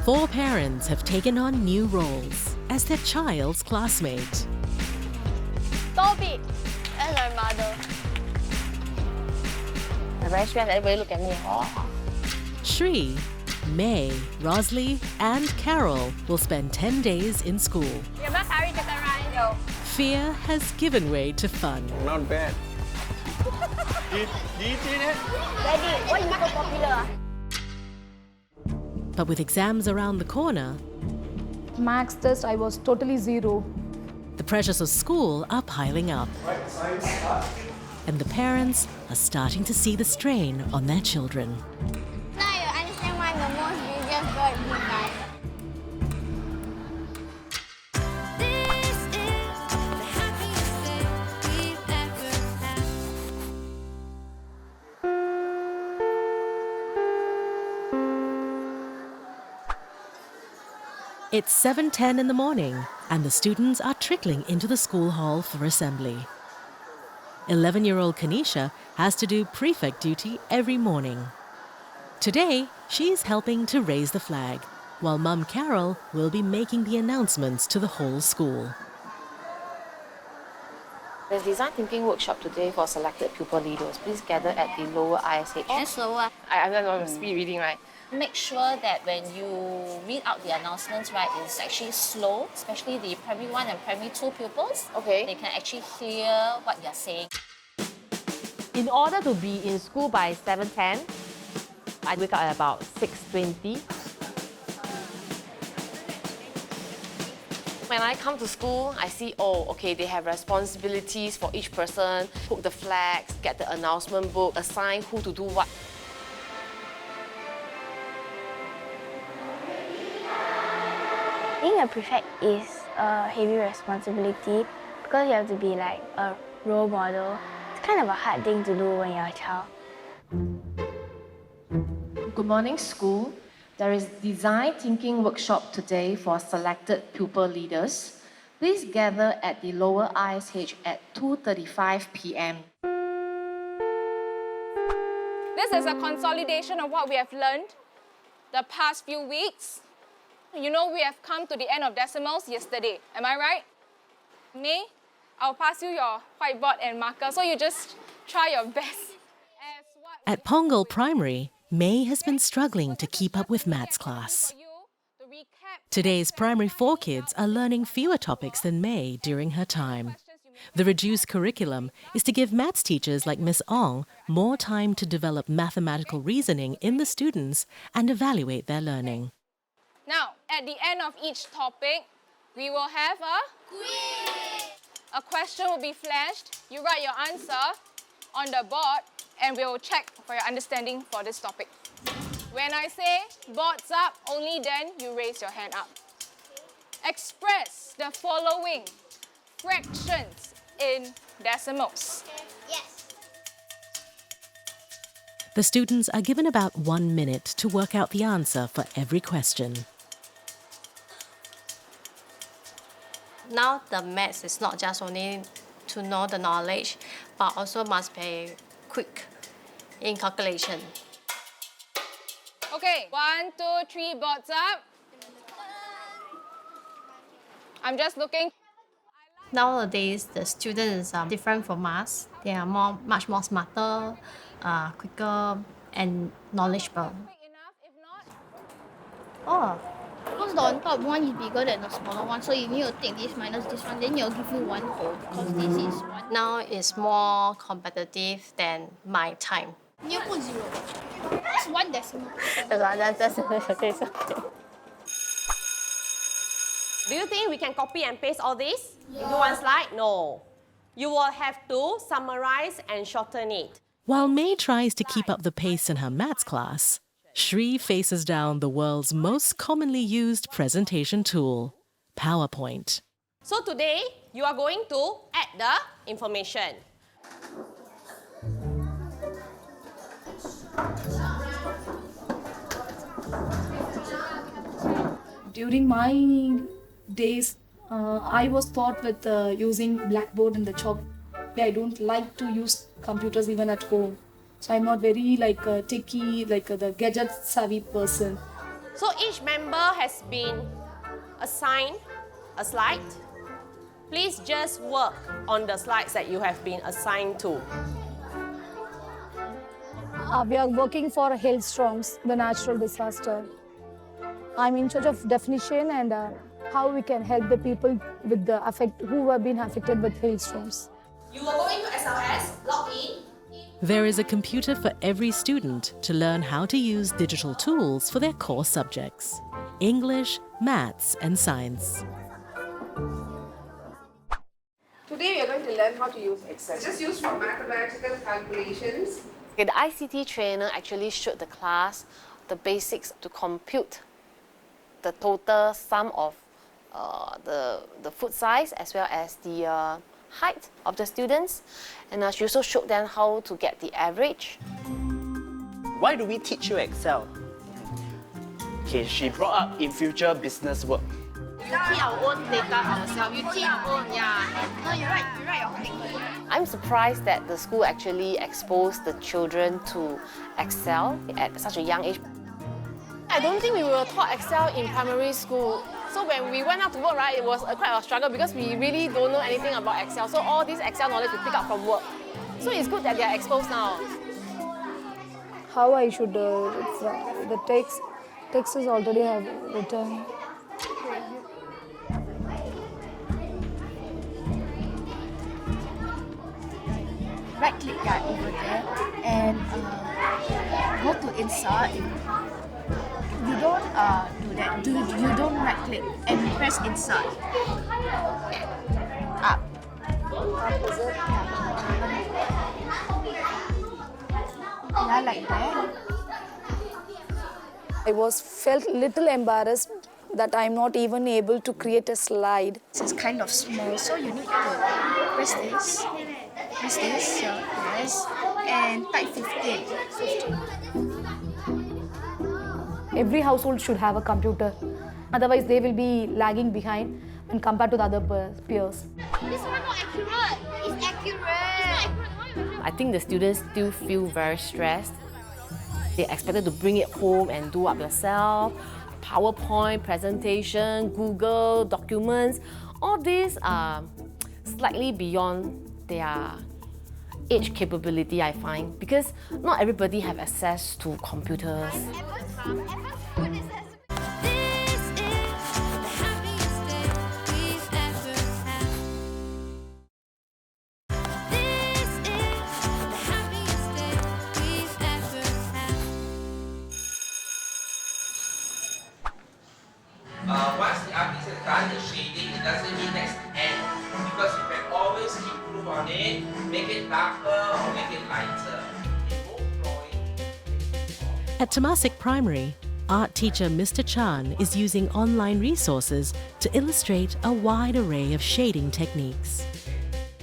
4 parents have taken on new roles as their child's classmate. Toby, and my mother. I'm very stressed. Everybody look at me. Oh. Shri, May, Rosalie, and Carol will spend 10 days in school. You're not carrying the right though. Fear has given way to fun. Not bad. Did you see that? Daddy, why you so popular? But with exams around the corner, Maths test, I was totally zero. the pressures of school are piling up. And the parents are starting to see the strain on their children. Now you understand why the most biggest bird is mine. This is the happiest day we've ever had. It's 7:10 in the morning, and the students are trickling into the school hall for assembly. 11-year-old Kanisha has to do prefect duty every morning. Today, she's helping to raise the flag, while Mum Carol will be making the announcements to the whole school. There's design thinking workshop today for selected pupil leaders. Please gather at the lower ISH. And slower. I'm not going to speed reading, right? Make sure that when you read out the announcements, right, it's actually slow, especially the primary 1 and primary 2 pupils. Okay. They can actually hear what you're saying. In order to be in school by 7:10, I wake up at about 6:20. When I come to school, I see, oh, okay, they have responsibilities for each person, hook the flags, get the announcement book, assign who to do what. Being a prefect is a heavy responsibility because you have to be like a role model. It's kind of a hard thing to do when you're a child. Good morning, school. There is design thinking workshop today for selected pupil leaders. Please gather at the lower ISH at 2:35 p.m. This is a consolidation of what we have learned the past few weeks. You know we have come to the end of decimals yesterday, am I right? May, I'll pass you your whiteboard and marker, so you just try your best. At Pongal Primary, May has been struggling to keep up with maths class. Today's primary 4 kids are learning fewer topics than May during her time. The reduced curriculum is to give maths teachers like Miss Ong more time to develop mathematical reasoning in the students and evaluate their learning. Now, at the end of each topic, we will have a quiz. A question will be flashed. You write your answer on the board and we'll check for your understanding for this topic. When I say boards up, only then you raise your hand up. Express the following fractions in decimals. Yes. The students are given about 1 minute to work out the answer for every question. Now, the maths is not just only to know the knowledge, but also must be quick in calculation. Okay, 1, 2, 3, boards up. I'm just looking. Nowadays, the students are different from us. They are much more smarter, quicker, and knowledgeable. Oh, because the on top one is bigger than the smaller one, so you need to take this minus this one, then it'll give you 1 whole, because this is 1. Now it's more competitive than my time. You put 0. It's 1 decimal. That's okay. Do you think we can copy and paste all this? Do one slide? No. You will have to summarize and shorten it. While May tries to keep up the pace in her maths class, Shri faces down the world's most commonly used presentation tool, PowerPoint. So today, you are going to add the information. During my days, I was taught with using blackboard and the chalk. I don't like to use computers even at home. So I'm not very techie, the gadget savvy person. So each member has been assigned a slide. Please just work on the slides that you have been assigned to. We are working for hailstorms, the natural disaster. I'm in charge of definition and how we can help the people with the who have been affected with hailstorms. You are going to SLS, log in. There is a computer for every student to learn how to use digital tools for their core subjects: English, maths, and science. Today we are going to learn how to use Excel. It's just used for mathematical calculations. Okay, the ICT trainer actually showed the class the basics to compute the total sum of the foot size as well as the height of the students. And she also showed them how to get the average. Why do we teach you Excel? Okay, she brought up in future business work. We key our own data ourselves. You key your own, yeah. No, you write your own thing. I'm surprised that the school actually exposed the children to Excel at such a young age. I don't think we were taught Excel in primary school. So when we went out to work, right, it was quite a struggle because we really don't know anything about Excel. So all this Excel knowledge we pick up from work. So it's good that they are exposed now. How I should, the text is already have written. Right click that over there and go to insert. You don't do that. You don't right click and press insert. Up. Yeah, like that. I felt little embarrassed that I'm not even able to create a slide. It's kind of small, so you need to press this. Press this, yes, and type 15. Every household should have a computer. Otherwise, they will be lagging behind when compared to the other peers. This one not accurate. It's accurate. I think the students still feel very stressed. They're expected to bring it home and do up yourself. PowerPoint, presentation, Google, documents. All these are slightly beyond their age capability, I find, because not everybody have access to computers. Once the artist has done the shading, it doesn't mean that's the end, because you can always improve on it, make it darker or make it lighter. At Temasek Primary, art teacher Mr. Chan is using online resources to illustrate a wide array of shading techniques.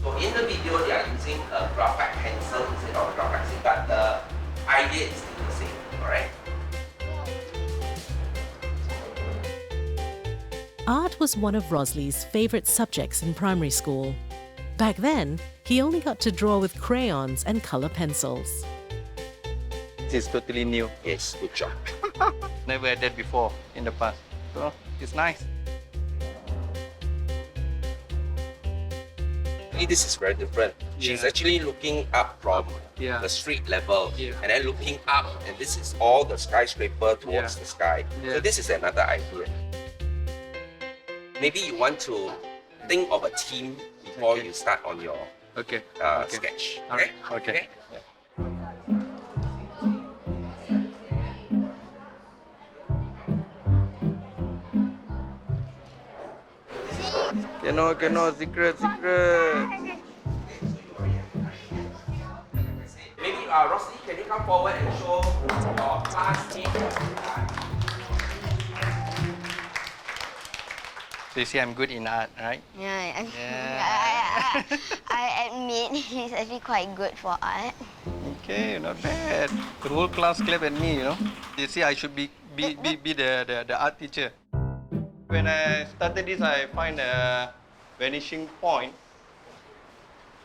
So in the video, they are using a graphite pencil instead of a graphite pencil, but the idea is still the same, alright? Art was one of Rosley's favourite subjects in primary school. Back then, he only got to draw with crayons and colour pencils. This is totally new. Yes, good job. Never had that before in the past. So it's nice. This is very different. She's actually looking up from the street level and then looking up, and this is all the skyscraper towards the sky. So this is another idea. Maybe you want to think of a theme before you start on your sketch. Okay? Okay. Cannot, secret. Maybe Rosie, can you come forward and show your classmate? So you see I'm good in art, right? Yeah, I admit he's actually quite good for art. Okay, not bad. The whole class clap at me, you know. You see, I should be the art teacher. When I started this, I find a vanishing point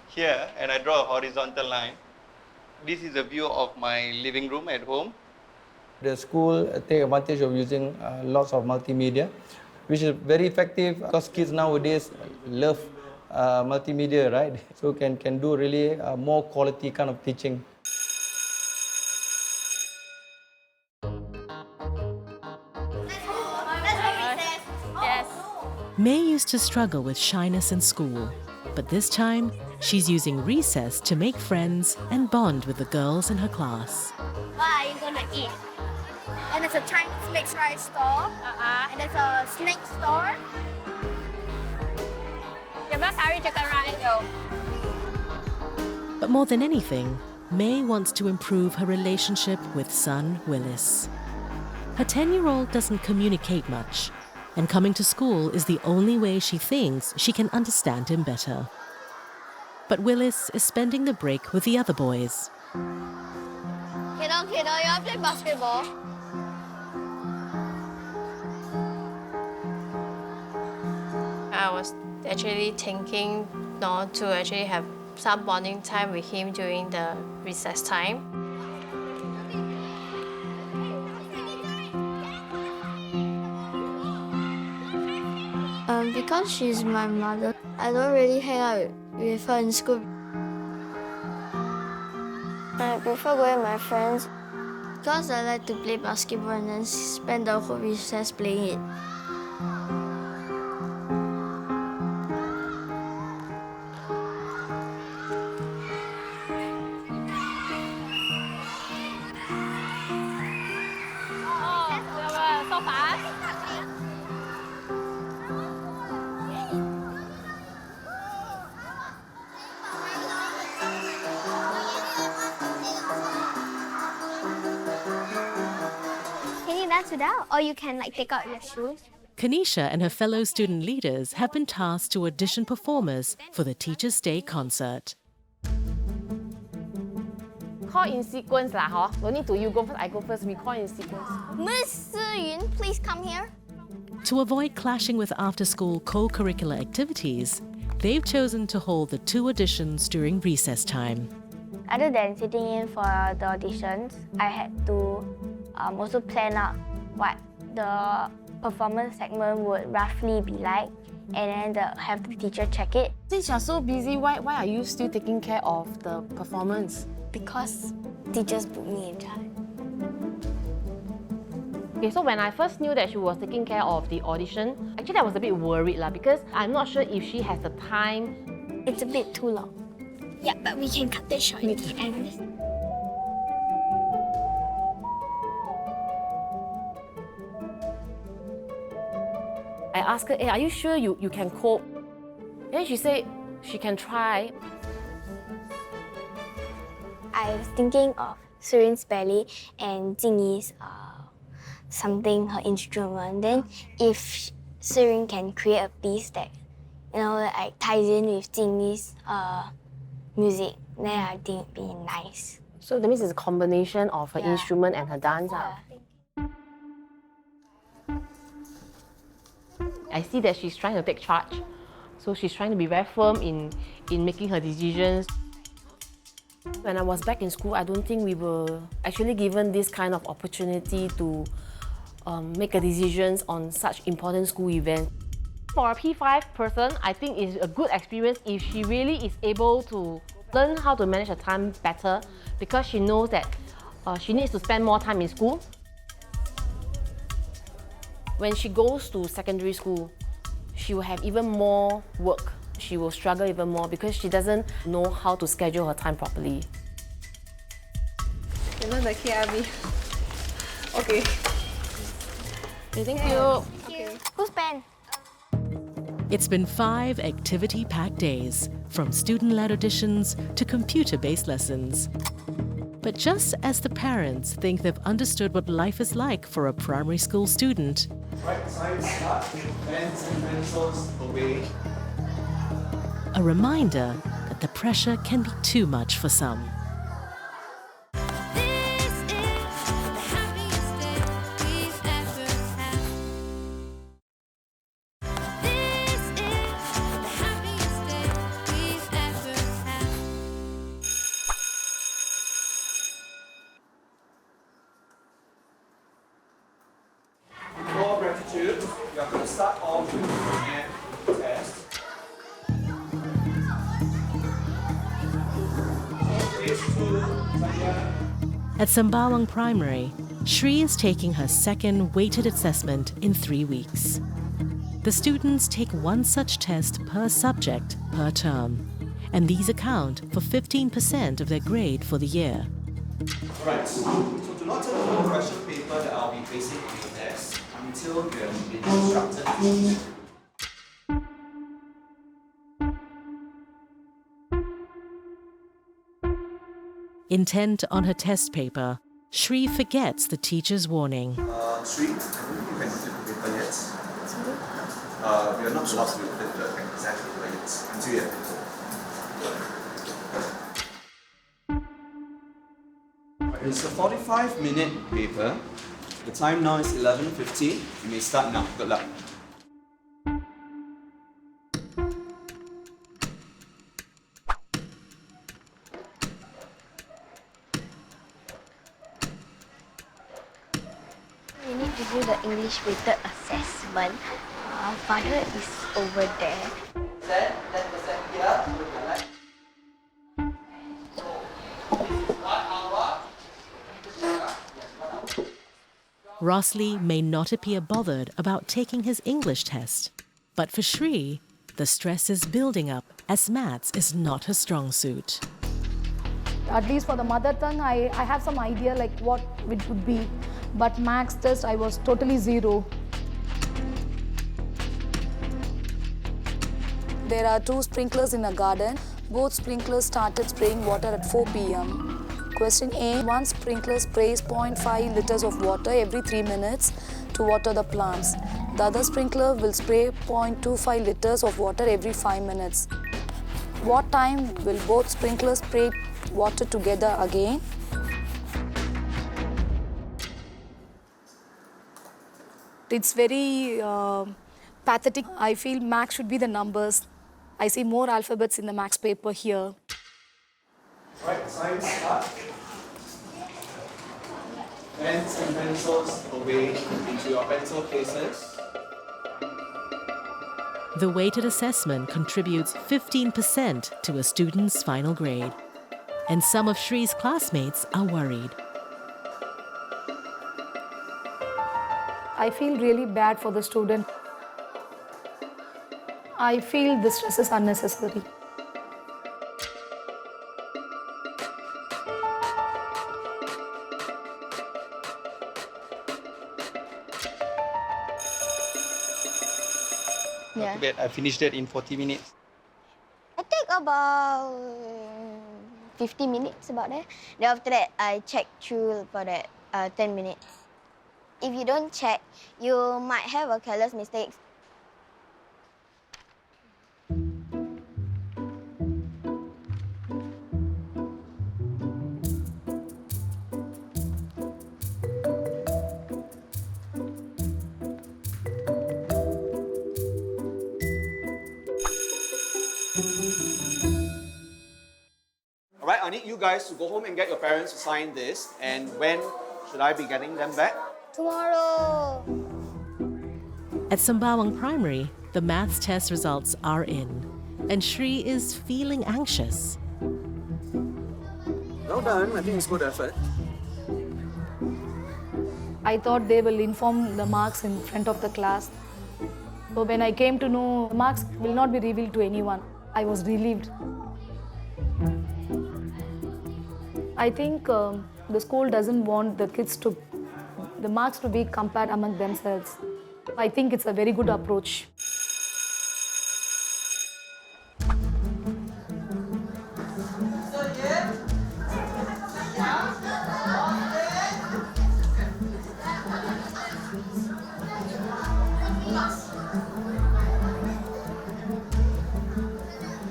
here, and I draw a horizontal line. This is a view of my living room at home. The school take advantage of using lots of multimedia, which is very effective because kids nowadays love multimedia, right? So can do really more quality kind of teaching. May used to struggle with shyness in school, but this time she's using recess to make friends and bond with the girls in her class. What are you gonna eat? And there's a Chinese mixed rice store. And there's a snake store. Curry chicken rice. But more than anything, May wants to improve her relationship with son Willis. Her 10-year-old doesn't communicate much, and coming to school is the only way she thinks she can understand him better. But Willis is spending the break with the other boys. Kiddo, you wanna play basketball? I was actually thinking to actually have some bonding time with him during the recess time. Because she's my mother, I don't really hang out with her in school. I prefer going with my friends because I like to play basketball and then spend the whole recess playing it. So fast. Can you dance without? Or you can take out your shoes. Kanisha and her fellow student leaders have been tasked to audition performers for the Teachers' Day concert. Call in sequence lah, huh? No need to you go first, I go first. We call in sequence. Miss Siyun, please come here. To avoid clashing with after-school co-curricular activities, they've chosen to hold the 2 auditions during recess time. Other than sitting in for the auditions, I had to also plan out what the performance segment would roughly be like, and then have the teacher check it. Since you're so busy, why are you still taking care of the performance? Because teachers put me in charge. Okay, so when I first knew that she was taking care of the audition, actually I was a bit worried lah, because I'm not sure if she has the time. It's a bit too long. Yeah, but we can cut it short in the end. I asked her, hey, are you sure you can cope? Then she said she can try. I was thinking of Surin's ballet and Jingyi's something, her instrument. Then if Surin can create a piece that, ties in with Jingyi's music, then I think it'd be nice. So that means it's a combination of her instrument and her dance. I see that she's trying to take charge. So she's trying to be very firm in making her decisions. When I was back in school, I don't think we were actually given this kind of opportunity to make a decisions on such important school events. For a P5 person, I think it's a good experience if she really is able to learn how to manage her time better, because she knows that she needs to spend more time in school. When she goes to secondary school, she will have even more work. She will struggle even more because she doesn't know how to schedule her time properly. You know the KRB. Okay. Thank you. Okay. Who's pen? It's been 5 activity-packed days, from student-led auditions to computer-based lessons. But just as the parents think they've understood what life is like for a primary school student, Right side start, pens and pencils away. a reminder that the pressure can be too much for some. We are going to start off with the test. At Sembawang Primary, Shri is taking her second weighted assessment in 3 weeks. The students take one such test per subject per term, and these account for 15% of their grade for the year. Alright, so do not turn over the question paper that I'll be placing on your desk until you have been instructed to. Intent on her test paper, Shri forgets the teacher's warning. Shri, I don't think you can flip the paper yet. Sorry? We are not allowed to flip the exam paper yet until you have been told. It's a 45-minute paper. The time now is 11:50. You may start now. Good luck. We need to do the English weighted assessment. Father is over there. 10% here. Rossley may not appear bothered about taking his English test, but for Shri, the stress is building up as maths is not her strong suit. At least for the mother tongue, I have some idea like what it would be. But maths test, I was totally zero. There are 2 sprinklers in a garden. Both sprinklers started spraying water at 4 p.m. Question A, one sprinkler sprays 0.5 liters of water every 3 minutes to water the plants. The other sprinkler will spray 0.25 liters of water every 5 minutes. What time will both sprinklers spray water together again? It's very pathetic. I feel maths should be the numbers. I see more alphabets in the maths paper here. Right, science start. Pens and pencils away into your pencil cases. The weighted assessment contributes 15% to a student's final grade, and some of Shri's classmates are worried. I feel really bad for the student. I feel the stress is unnecessary. Not too bad. I finished that in 40 minutes. I take about 50 minutes about that. Then after that, I check through for that 10 minutes. If you don't check, you might have a careless mistake. Alright, I need you guys to go home and get your parents to sign this. And when should I be getting them back? Tomorrow. At Sembawang Primary, the maths test results are in, and Shri is feeling anxious. Well done, I think it's good effort. I thought they will inform the marks in front of the class. So when I came to know the marks will not be revealed to anyone, I was relieved. I think the school doesn't want the marks to be compared among themselves. I think it's a very good approach.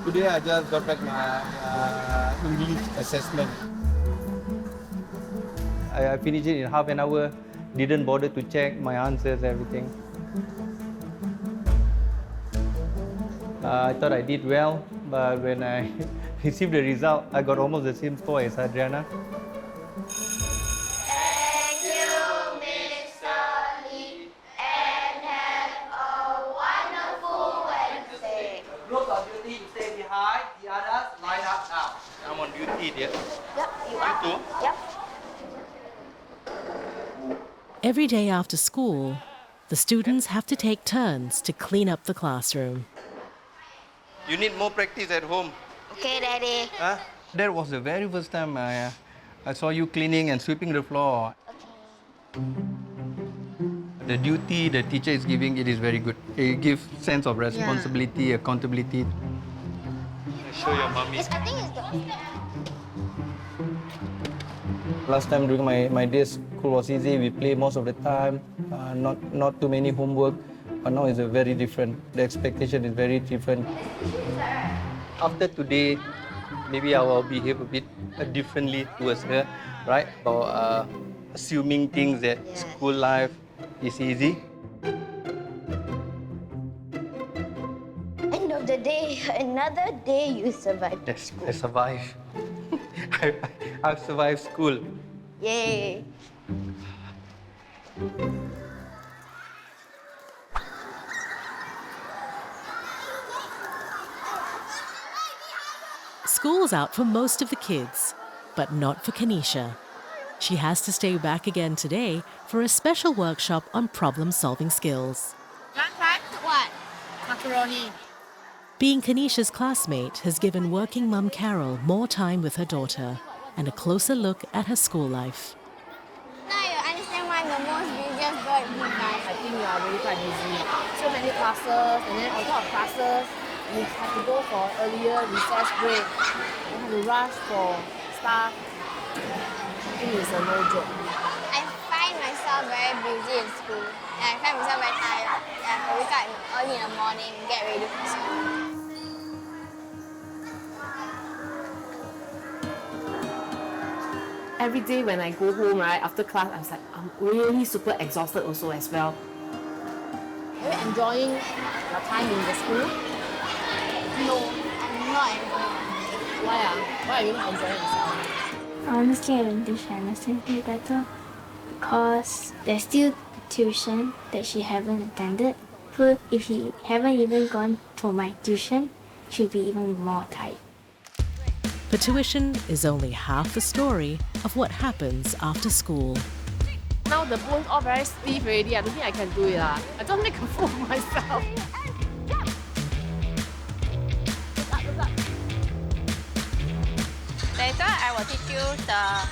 Today I just got back my English assessment. I finished it in half an hour, didn't bother to check my answers, everything. I thought I did well, but when I received the result, I got almost the same score as Adriana. Thank you, Mr. Lee, and have a Yeah. Yep, you are. too? Yep. Every day after school, the students have to take turns to clean up the classroom. You need more practice at home. Okay, Daddy. Huh? That was the very first time I saw you cleaning and sweeping the floor. The duty the teacher is giving, it is very good. It gives sense of responsibility, accountability. Show your mommy. I think it's the... Last time during my days, school was easy. We play most of the time, not too many homework. But now it's very different. The expectation is very different. After today, maybe I will behave a bit differently towards her, right? Or assuming things that school life is easy. End of the day, another day you survived. Yes, I survived. I've survived school. Yay. School's out for most of the kids, but not for Kanisha. She has to stay back again today for a special workshop on problem-solving skills. What? Macaroni. Being Kanisha's classmate has given working mum Carol more time with her daughter and a closer look at her school life. Now you understand why the most busiest girl in class. I think you are really quite busy. So many classes, and then on top of classes, you have to go for earlier recess break. You have to rush for stuff. I think it's a no joke. I find myself very busy in school. And I find myself very tired. Yeah, I wake up early in the morning and get ready for school. Every day when I go home, right, after class, I'm really super exhausted also as well. Are you enjoying your time in the school? No, I'm not enjoying. Why are you not enjoying yourself? Honestly, I don't think she understands me better because there's still tuition that she haven't attended. So if she haven't even gone for my tuition, she'll be even more tired. But tuition is only half the story of what happens after school. Now the bones all very stiff already. I don't think I can do it. I don't make a fool of myself. Later, I will teach you the